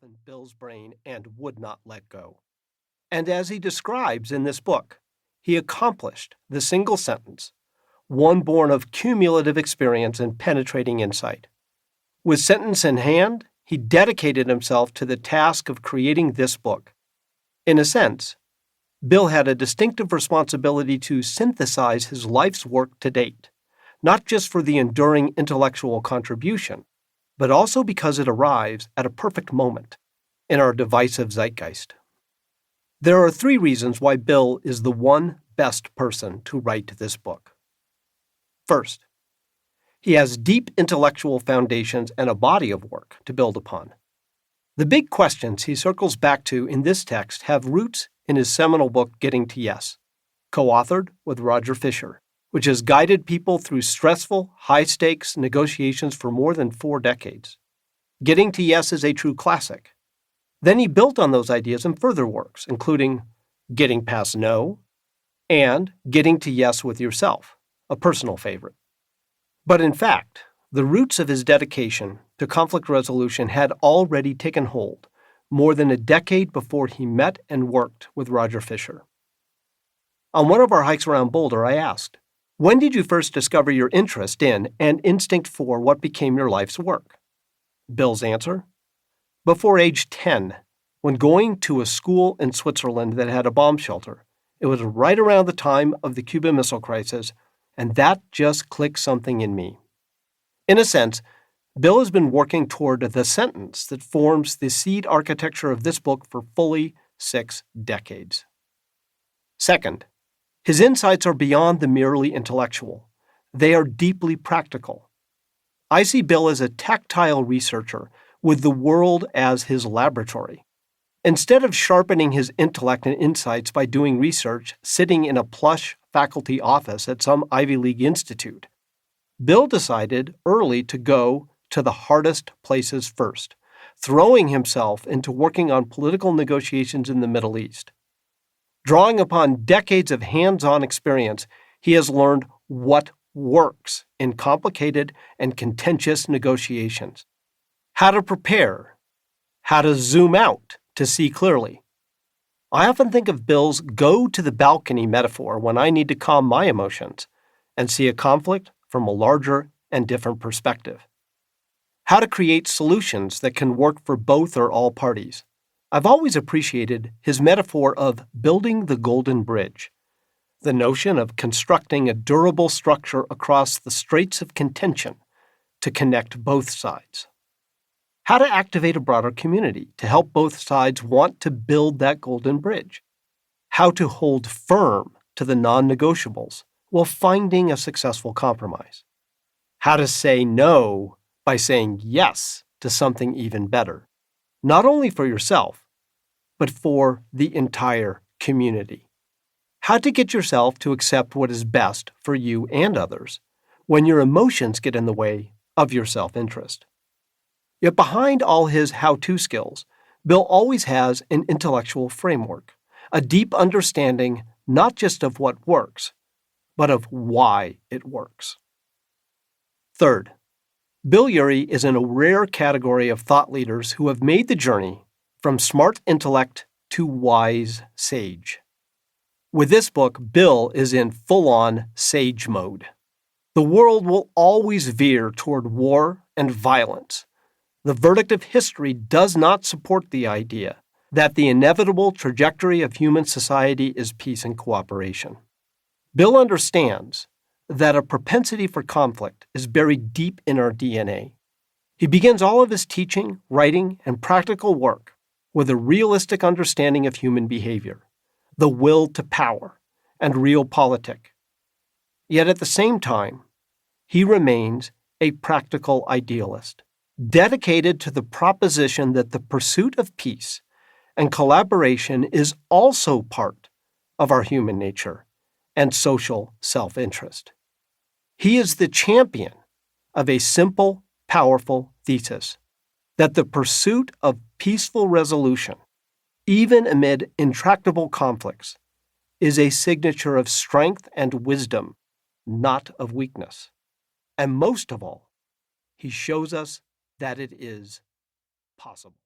himself in Bill's brain and would not let go. And as he describes in this book, he accomplished the single sentence, one born of cumulative experience and penetrating insight. With sentence in hand, he dedicated himself to the task of creating this book. In a sense, Bill had a distinctive responsibility to synthesize his life's work to date, not just for the enduring intellectual contribution, but also because it arrives at a perfect moment in our divisive zeitgeist. There are 3 reasons why Bill is the one best person to write this book. First, he has deep intellectual foundations and a body of work to build upon. The big questions he circles back to in this text have roots in his seminal book, Getting to Yes, co-authored with Roger Fisher, which has guided people through stressful, high-stakes negotiations for more than 4 decades. Getting to Yes is a true classic. Then he built on those ideas in further works, including Getting Past No and Getting to Yes with Yourself, a personal favorite. But in fact, the roots of his dedication to conflict resolution had already taken hold more than a decade before he met and worked with Roger Fisher. On one of our hikes around Boulder, I asked, "When did you first discover your interest in and instinct for what became your life's work?" Bill's answer? Before age 10, when going to a school in Switzerland that had a bomb shelter. It was right around the time of the Cuban Missile Crisis, and that just clicked something in me. In a sense, Bill has been working toward the sentence that forms the seed architecture of this book for fully 6 decades. Second, his insights are beyond the merely intellectual. They are deeply practical. I see Bill as a tactile researcher with the world as his laboratory. Instead of sharpening his intellect and insights by doing research sitting in a plush faculty office at some Ivy League institute, Bill decided early to go to the hardest places first, throwing himself into working on political negotiations in the Middle East. Drawing upon decades of hands-on experience, he has learned what works in complicated and contentious negotiations, how to prepare, how to zoom out to see clearly. I often think of Bill's go-to-the-balcony metaphor when I need to calm my emotions and see a conflict from a larger and different perspective. How to create solutions that can work for both or all parties. I've always appreciated his metaphor of building the golden bridge, the notion of constructing a durable structure across the straits of contention to connect both sides. How to activate a broader community to help both sides want to build that golden bridge. How to hold firm to the non-negotiables while finding a successful compromise. How to say no by saying yes to something even better, not only for yourself, but for the entire community. How to get yourself to accept what is best for you and others when your emotions get in the way of your self-interest. Yet behind all his how-to skills, Bill always has an intellectual framework, a deep understanding not just of what works, but of why it works. Third, Bill Urey is in a rare category of thought leaders who have made the journey from smart intellect to wise sage. With this book, Bill is in full-on sage mode. The world will always veer toward war and violence. The verdict of history does not support the idea that the inevitable trajectory of human society is peace and cooperation. Bill understands that a propensity for conflict is buried deep in our DNA. He begins all of his teaching, writing, and practical work with a realistic understanding of human behavior, the will to power, and realpolitik. Yet at the same time, he remains a practical idealist, dedicated to the proposition that the pursuit of peace and collaboration is also part of our human nature and social self-interest. He is the champion of a simple, powerful thesis that the pursuit of peaceful resolution, even amid intractable conflicts, is a signature of strength and wisdom, not of weakness. And most of all, he shows us that it is possible.